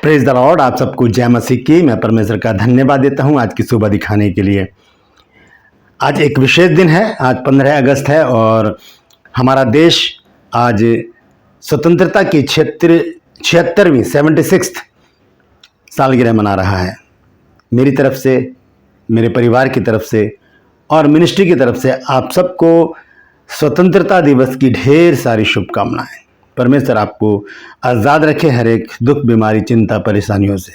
Praise the Lord. आप सबको जय मसीह की। मैं परमेश्वर का धन्यवाद देता हूं आज की सुबह दिखाने के लिए। आज एक विशेष दिन है, आज 15 अगस्त है और हमारा देश आज स्वतंत्रता की 76वीं 76th सालगिरह मना रहा है। मेरी तरफ से, मेरे परिवार की तरफ से और मिनिस्ट्री की तरफ से आप सबको स्वतंत्रता दिवस की ढेर सारी शुभकामनाएं। परमेश्वर आपको आज़ाद रखे हर एक दुख, बीमारी, चिंता, परेशानियों से।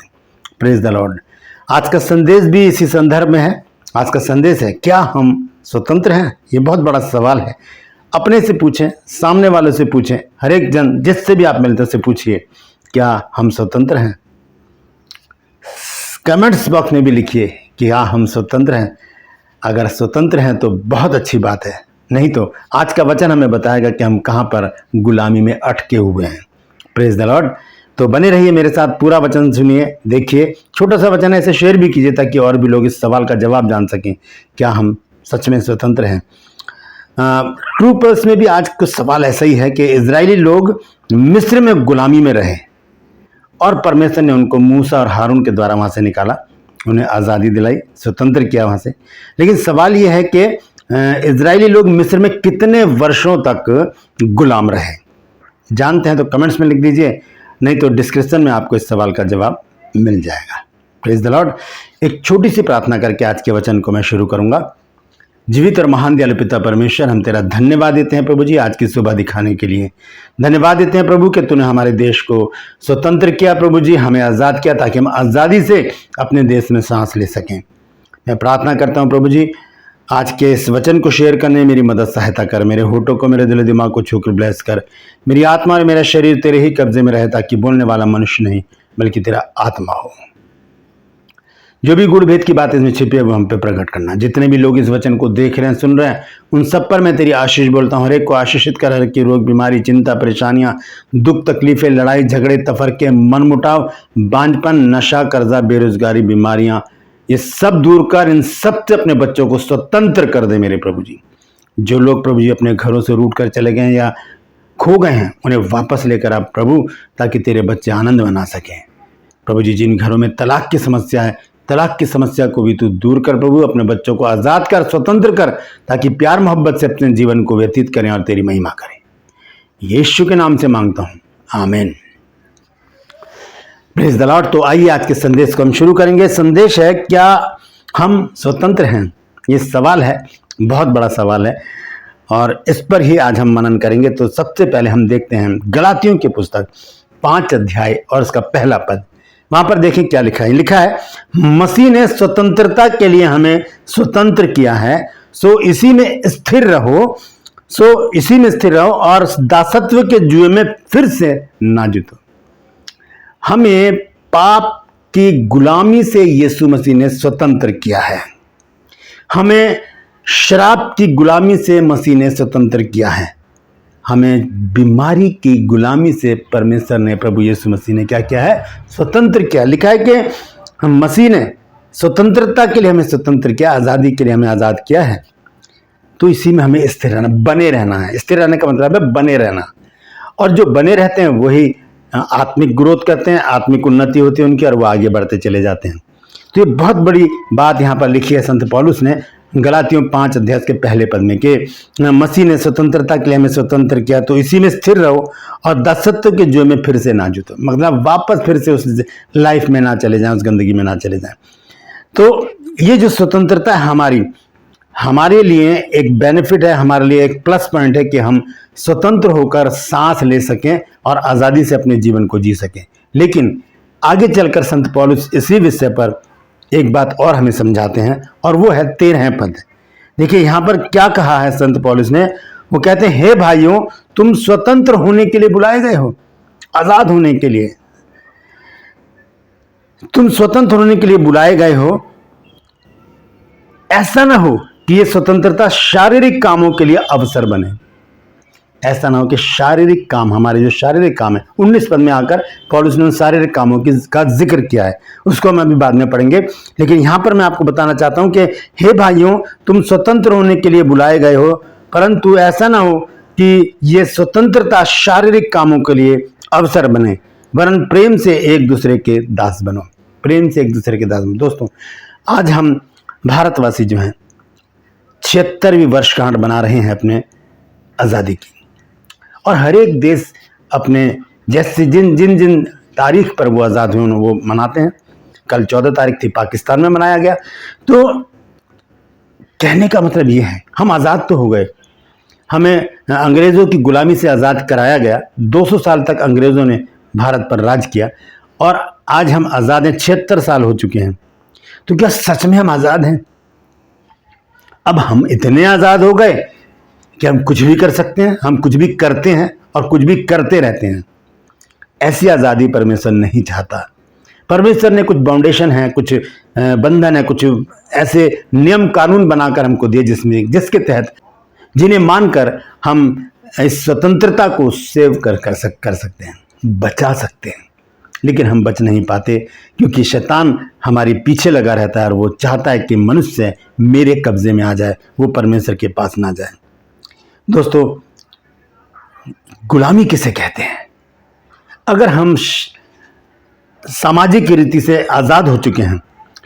Praise the Lord. आज का संदेश भी इसी संदर्भ में है। आज का संदेश है, क्या हम स्वतंत्र हैं? ये बहुत बड़ा सवाल है। अपने से पूछें, सामने वालों से पूछें, हर एक जन जिससे भी आप मिलते हैं उससे पूछिए, क्या हम स्वतंत्र हैं? कमेंट्स बॉक्स में भी लिखिए कि हाँ, हम स्वतंत्र हैं। अगर स्वतंत्र हैं तो बहुत अच्छी बात है, नहीं तो आज का वचन हमें बताएगा कि हम कहाँ पर गुलामी में अटके हुए हैं। Praise the Lord. तो बने रहिए मेरे साथ, पूरा वचन सुनिए, देखिए। छोटा सा वचन है, इसे शेयर भी कीजिए ताकि और भी लोग इस सवाल का जवाब जान सकें, क्या हम सच में स्वतंत्र हैं। ट्रू पल्स में भी आज कुछ सवाल ऐसा ही है कि इजरायली लोग मिस्र में गुलामी में रहे और परमेश्वर ने उनको मूसा और हारून के द्वारा वहाँ से निकाला, उन्हें आज़ादी दिलाई, स्वतंत्र किया वहाँ से। लेकिन सवाल यह है कि इजरायली लोग मिस्र में कितने वर्षों तक गुलाम रहे? जानते हैं तो कमेंट्स में लिख दीजिए, नहीं तो डिस्क्रिप्शन में आपको इस सवाल का जवाब मिल जाएगा। Praise the Lord. एक छोटी सी प्रार्थना करके आज के वचन को मैं शुरू करूंगा। जीवित और महान दयालु पिता परमेश्वर, हम तेरा धन्यवाद देते हैं प्रभु जी आज की सुबह दिखाने के लिए। धन्यवाद देते हैं प्रभु कि तूने हमारे देश को स्वतंत्र किया प्रभु जी, हमें आज़ाद किया ताकि हम आज़ादी से अपने देश में सांस ले सकें। मैं प्रार्थना करता हूँ प्रभु जी, आज के इस वचन को शेयर करने में मेरी मदद सहायता कर। मेरे होठों को, मेरे दिल दिमाग को छूकर ब्लेस कर। मेरी आत्मा और मेरा शरीर तेरे ही कब्जे में रहे ताकि बोलने वाला मनुष्य नहीं बल्कि तेरा आत्मा हो। जो भी गुड़ भेद की बात इसमें छिपी है वो हम पे प्रकट करना। जितने भी लोग इस वचन को देख रहे हैं, सुन रहे हैं, उन सब पर मैं तेरी आशीष बोलता हूँ। हर एक को आशीषित कर। हर एक की रोग, बीमारी, चिंता, परेशानियां, दुख, तकलीफें, लड़ाई झगड़े, तफरके, मनमुटाव, बांझपन, नशा, कर्जा, बेरोजगारी, बीमारियां, ये सब दूर कर। इन सब से अपने बच्चों को स्वतंत्र कर दे मेरे प्रभु जी। जो लोग प्रभु जी अपने घरों से रूठ कर चले गए हैं या खो गए हैं, उन्हें वापस लेकर आप प्रभु, ताकि तेरे बच्चे आनंद मना सकें प्रभु जी। जिन घरों में तलाक की समस्या है, तलाक की समस्या को भी तू दूर कर प्रभु। अपने बच्चों को आज़ाद कर, स्वतंत्र कर, ताकि प्यार मोहब्बत से अपने जीवन को व्यतीत करें और तेरी महिमा करें। यीशु के नाम से मांगता हूँ, आमीन। Praise the Lord. तो आइए आज के संदेश को हम शुरू करेंगे। संदेश है, क्या हम स्वतंत्र हैं? ये सवाल है, बहुत बड़ा सवाल है और इस पर ही आज हम मनन करेंगे। तो सबसे पहले हम देखते हैं गलातियों की पुस्तक 5 अध्याय और उसका पहला पद। वहां पर देखें क्या लिखा है। लिखा है, मसीह ने स्वतंत्रता के लिए हमें स्वतंत्र किया है, सो इसी में स्थिर रहो और दासत्व के जुए में फिर से ना जीतो। हमें पाप की गुलामी से यीशु मसीह ने स्वतंत्र किया है। हमें शराब की गुलामी से मसीह ने स्वतंत्र किया है। हमें बीमारी की गुलामी से परमेश्वर ने, प्रभु यीशु मसीह ने क्या किया है? स्वतंत्र किया। लिखा है कि हम मसीह ने स्वतंत्रता के लिए हमें स्वतंत्र किया, आज़ादी के लिए हमें आज़ाद किया है। तो इसी में हमें स्थिर रहना, बने रहना है। स्थिर रहने का मतलब है बने रहना। और जो बने रहते हैं वही आत्मिक ग्रोथ करते हैं, आत्मिक उन्नति होती है उनकी और वो आगे बढ़ते चले जाते हैं। तो ये बहुत बड़ी बात यहाँ पर लिखी है संत पौलुस ने गलातियों 5 अध्याय के पहले पद में कि मसीह ने स्वतंत्रता के लिए हमें स्वतंत्र किया, तो इसी में स्थिर रहो और दासत्व के जुए में फिर से ना जुटो। मतलब वापस फिर से उस लाइफ में ना चले जाएं, उस गंदगी में ना चले जाएं। तो ये जो स्वतंत्रता है हमारे लिए एक बेनिफिट है, हमारे लिए एक प्लस पॉइंट है कि हम स्वतंत्र होकर सांस ले सकें और आज़ादी से अपने जीवन को जी सकें। लेकिन आगे चलकर संत पौलुस इसी विषय पर एक बात और हमें समझाते हैं और वो है 13 पद। देखिए यहाँ पर क्या कहा है संत पौलुस ने। वो कहते हैं, हे भाइयों, तुम स्वतंत्र होने के लिए बुलाए गए हो, आज़ाद होने के लिए। तुम स्वतंत्र होने के लिए बुलाए गए हो। ऐसा ना हो कि ये स्वतंत्रता शारीरिक कामों के लिए अवसर बने। ऐसा ना हो कि शारीरिक काम, हमारे जो शारीरिक काम है, 19 पद में आकर पौलुस ने शारीरिक कामों का जिक्र किया है, उसको हम अभी बाद में पढ़ेंगे। लेकिन यहाँ पर मैं आपको बताना चाहता हूँ कि हे भाइयों, तुम स्वतंत्र होने के लिए बुलाए गए हो, परंतु ऐसा ना हो कि ये स्वतंत्रता शारीरिक कामों के लिए अवसर बने। वरन प्रेम से एक दूसरे के दास बनो, प्रेम से एक दूसरे के दास बनो। दोस्तों, आज हम भारतवासी जो हैं 76वीं वर्षगांठ बना रहे हैं अपने आज़ादी की, और हर एक देश अपने जैसे जिन जिन जिन तारीख पर वो आज़ाद हुए वो मनाते हैं। कल 14 तारीख थी, पाकिस्तान में मनाया गया। तो कहने का मतलब ये है, हम आज़ाद तो हो गए, हमें अंग्रेज़ों की गुलामी से आज़ाद कराया गया। 200 साल तक अंग्रेज़ों ने भारत पर राज किया और आज हम आज़ाद हैं, 76 साल हो चुके हैं। तो क्या सच में हम आज़ाद हैं? अब हम इतने आज़ाद हो गए कि हम कुछ भी कर सकते हैं, हम कुछ भी करते हैं और कुछ भी करते रहते हैं। ऐसी आज़ादी परमेश्वर नहीं चाहता। परमेश्वर ने कुछ फाउंडेशन है, कुछ बंधन है, कुछ ऐसे नियम कानून बनाकर हमको दिए जिसके तहत जिन्हें मानकर हम इस स्वतंत्रता को सेव कर सकते हैं, बचा सकते हैं। लेकिन हम बच नहीं पाते क्योंकि शैतान हमारे पीछे लगा रहता है और वो चाहता है कि मनुष्य मेरे कब्जे में आ जाए, वो परमेश्वर के पास ना जाए। दोस्तों, गुलामी किसे कहते हैं? अगर हम सामाजिक रीति से आज़ाद हो चुके हैं,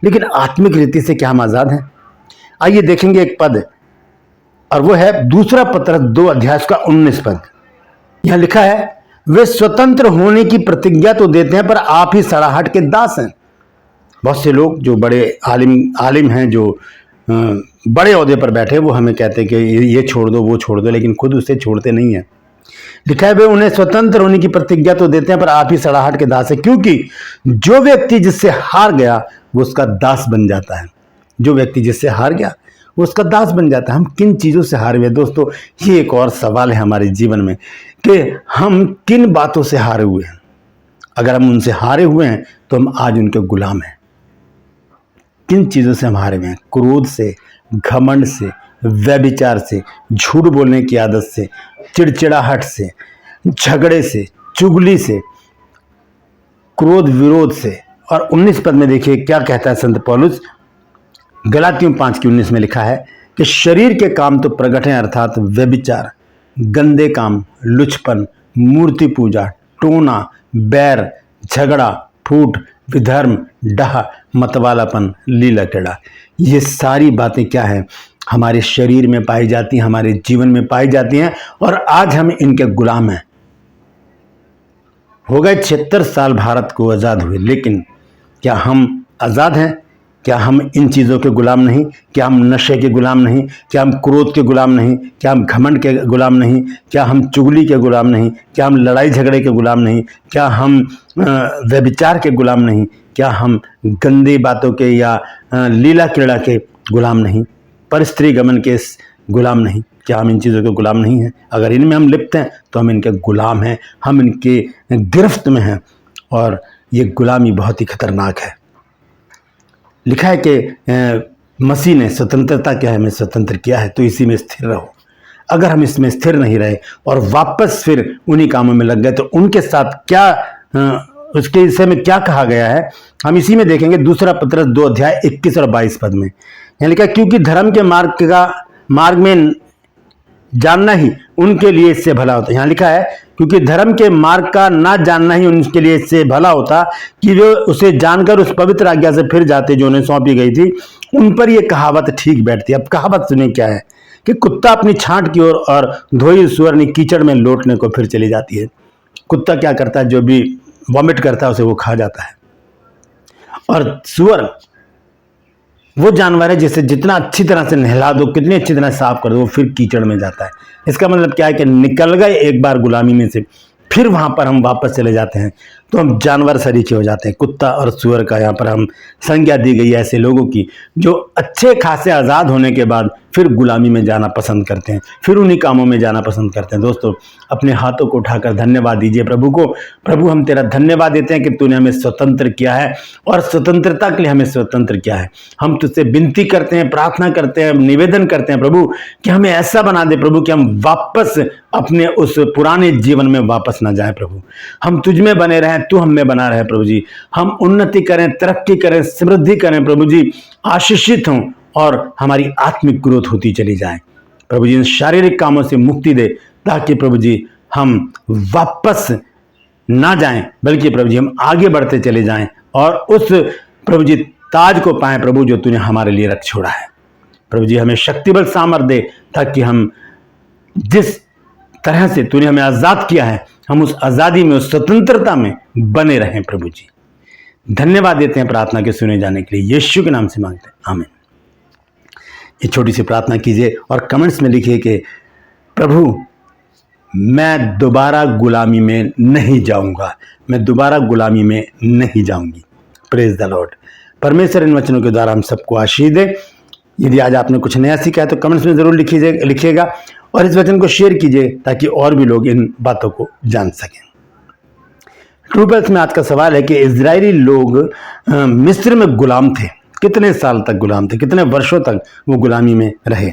लेकिन आत्मिक रीति से क्या हम आज़ाद हैं? आइए देखेंगे एक पद, और वो है दूसरा पत्रस 2 अध्याय का 19 पद। यहां लिखा है, वे स्वतंत्र होने की प्रतिज्ञा तो देते हैं पर आप ही सड़ाहट के दास हैं। बहुत से लोग जो बड़े आलिम हैं, जो बड़े ओहदे पर बैठे, वो हमें कहते हैं कि ये छोड़ दो, वो छोड़ दो, लेकिन खुद उसे छोड़ते नहीं हैं। लिखा है, वे उन्हें स्वतंत्र होने की प्रतिज्ञा तो देते हैं पर आप ही सड़ाहट के दास है, क्योंकि जो व्यक्ति जिससे हार गया वो उसका दास बन जाता है। जो व्यक्ति जिससे हार गया वो उसका दास बन जाता है। हम किन चीज़ों से हारे हुए? दोस्तों, ये एक और सवाल है हमारे जीवन में कि हम किन बातों से हारे हुए हैं। अगर हम उनसे हारे हुए हैं तो हम आज उनके गुलाम हैं। किन चीज़ों से हम हारे हुए हैं? क्रोध से, घमंड से, व्यभिचार से, झूठ बोलने की आदत से, चिड़चिड़ाहट से, झगड़े से, चुगली से, क्रोध विरोध से। और 19 पद में देखिए क्या कहता है संत पौलुस। गलातियों 5:19 में लिखा है कि शरीर के काम तो प्रकट हैं, अर्थात व्यभिचार, गंदे काम, लुचपन, मूर्ति पूजा, टोना, बैर, झगड़ा, फूट, विधर्म, डाह, मतवालापन, लीला क्रीड़ा। ये सारी बातें क्या है? हमारे शरीर में पाई जाती हैं, हमारे जीवन में पाई जाती हैं, और आज हम इनके गुलाम हैं। हो गए 76 साल भारत को आज़ाद हुए, लेकिन क्या हम आज़ाद हैं? क्या हम इन चीज़ों के गुलाम नहीं? क्या हम नशे के गुलाम नहीं? क्या हम क्रोध के गुलाम नहीं? क्या हम घमंड के गुलाम नहीं? क्या हम चुगली के गुलाम नहीं? क्या हम लड़ाई झगड़े के गुलाम नहीं? क्या हम व्यभिचार के गुलाम नहीं? क्या हम गंदी बातों के या लीला क्रीड़ा के गुलाम नहीं? परस्त्री गमन के गुलाम नहीं? क्या हम इन चीज़ों के गुलाम नहीं हैं? अगर इनमें हम लिप्त हैं तो हम इनके गुलाम हैं, हम इनके गिरफ्त में हैं, और ये गुलामी बहुत ही खतरनाक है। लिखा है कि मसीह ने स्वतंत्रता क्या है, हमें स्वतंत्र किया है, तो इसी में स्थिर रहो। अगर हम इसमें स्थिर नहीं रहे और वापस फिर उन्हीं कामों में लग गए तो उनके साथ क्या, उसके विषय में क्या कहा गया है हम इसी में देखेंगे। दूसरा पत्रस 2 अध्याय 21 और 22 पद में यहाँ लिखा है, क्योंकि धर्म के मार्ग में जानना ही उनके लिए इससे भला होता है। यहाँ लिखा है, क्योंकि धर्म के मार्ग का ना जानना ही उनके लिए इससे भला होता कि वे उसे जानकर उस पवित्र आज्ञा से फिर जाते जो उन्हें सौंपी गई थी। उन पर यह कहावत ठीक बैठती है। अब कहावत सुने क्या है कि कुत्ता अपनी छांट की ओर और धोई सुअरनी कीचड़ में लौटने को फिर चली जाती है। कुत्ता क्या करता है? जो भी वॉमिट करता है उसे वो खा जाता है, और सुअर वो जानवर है जिसे जितना अच्छी तरह से नहला दो, कितनी अच्छी तरह साफ कर दो, वो फिर कीचड़ में जाता है। इसका मतलब क्या है कि निकल गए एक बार गुलामी में से, फिर वहां पर हम वापस चले जाते हैं तो हम जानवर सरीखे हो जाते हैं। कुत्ता और सुअर का यहाँ पर हम संज्ञा दी गई है ऐसे लोगों की जो अच्छे खासे आज़ाद होने के बाद फिर गुलामी में जाना पसंद करते हैं, फिर उन्हीं कामों में जाना पसंद करते हैं। दोस्तों, अपने हाथों को उठाकर धन्यवाद दीजिए प्रभु को। प्रभु, हम तेरा धन्यवाद देते हैं कि तूने हमें स्वतंत्र किया है और स्वतंत्रता के लिए हमें स्वतंत्र किया है। हम तुझसे विनती करते हैं, प्रार्थना करते हैं, निवेदन करते हैं प्रभु कि हमें ऐसा बना दे प्रभु कि हम वापस अपने उस पुराने जीवन में वापस ना जाए प्रभु। हम तुझ में बने रहें, तू हम में बना रहे प्रभु जी। हम उन्नति करें, तरक्की करें, समृद्धि करें प्रभु जी, आशीषित हों और हमारी आत्मिक ग्रोथ होती चली जाए प्रभु जी। इन शारीरिक कामों से मुक्ति दे ताकि प्रभु जी हम वापस ना जाएं, बल्कि प्रभु जी हम आगे बढ़ते चले जाएं और उस प्रभु जी ताज को पाएं प्रभु जो तूने हमारे लिए रख छोड़ा है। प्रभु जी हमें शक्ति बल सामर्थ दे ताकि हम जिस तरह से तूने हमें आजाद किया है हम उस आजादी में, उस स्वतंत्रता में बने रहें। प्रभु जी धन्यवाद देते हैं प्रार्थना के सुने जाने के लिए, यीशु के नाम से मांगते हैं, आमीन। ये छोटी सी प्रार्थना कीजिए और कमेंट्स में लिखिए कि प्रभु मैं दोबारा गुलामी में नहीं जाऊंगा, मैं दोबारा गुलामी में नहीं जाऊंगी। Praise the Lord. परमेश्वर इन वचनों के द्वारा हम सबको आशीष दे। यदि आज आपने कुछ नया सीखा है तो कमेंट्स में जरूर लिखिएगा और इस वचन को शेयर कीजिए ताकि और भी लोग इन बातों को जान सकें। ट्रू पल्स में आज का सवाल है कि इजरायली लोग मिस्र में गुलाम थे, कितने साल तक गुलाम थे, कितने वर्षों तक वो गुलामी में रहे?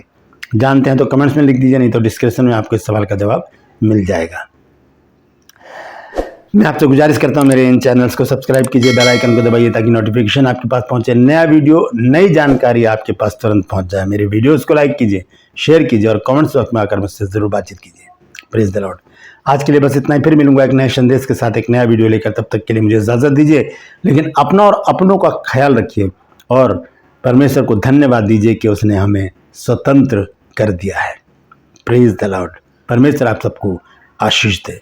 जानते हैं तो कमेंट्स में लिख दीजिए, नहीं तो डिस्क्रिप्शन में आपको इस सवाल का जवाब मिल जाएगा। मैं आपसे गुजारिश करता हूं मेरे इन चैनल्स को सब्सक्राइब कीजिए, बेल आइकन को दबाइए ताकि नोटिफिकेशन आपके पास पहुंचे, नया वीडियो नई जानकारी आपके पास तुरंत पहुंच जाए। मेरे वीडियोस को लाइक कीजिए, शेयर कीजिए और कमेंट्स बॉक्स में आकर मुझसे जरूर बातचीत कीजिए। Praise the Lord. आज के लिए बस इतना ही, फिर मिलूंगा एक नए संदेश के साथ एक नया वीडियो लेकर। तब तक के लिए मुझे इजाजत दीजिए, लेकिन अपना और अपनों का ख्याल रखिए और परमेश्वर को धन्यवाद दीजिए कि उसने हमें स्वतंत्र कर दिया है। Praise the Lord. परमेश्वर आप सबको आशीष दे।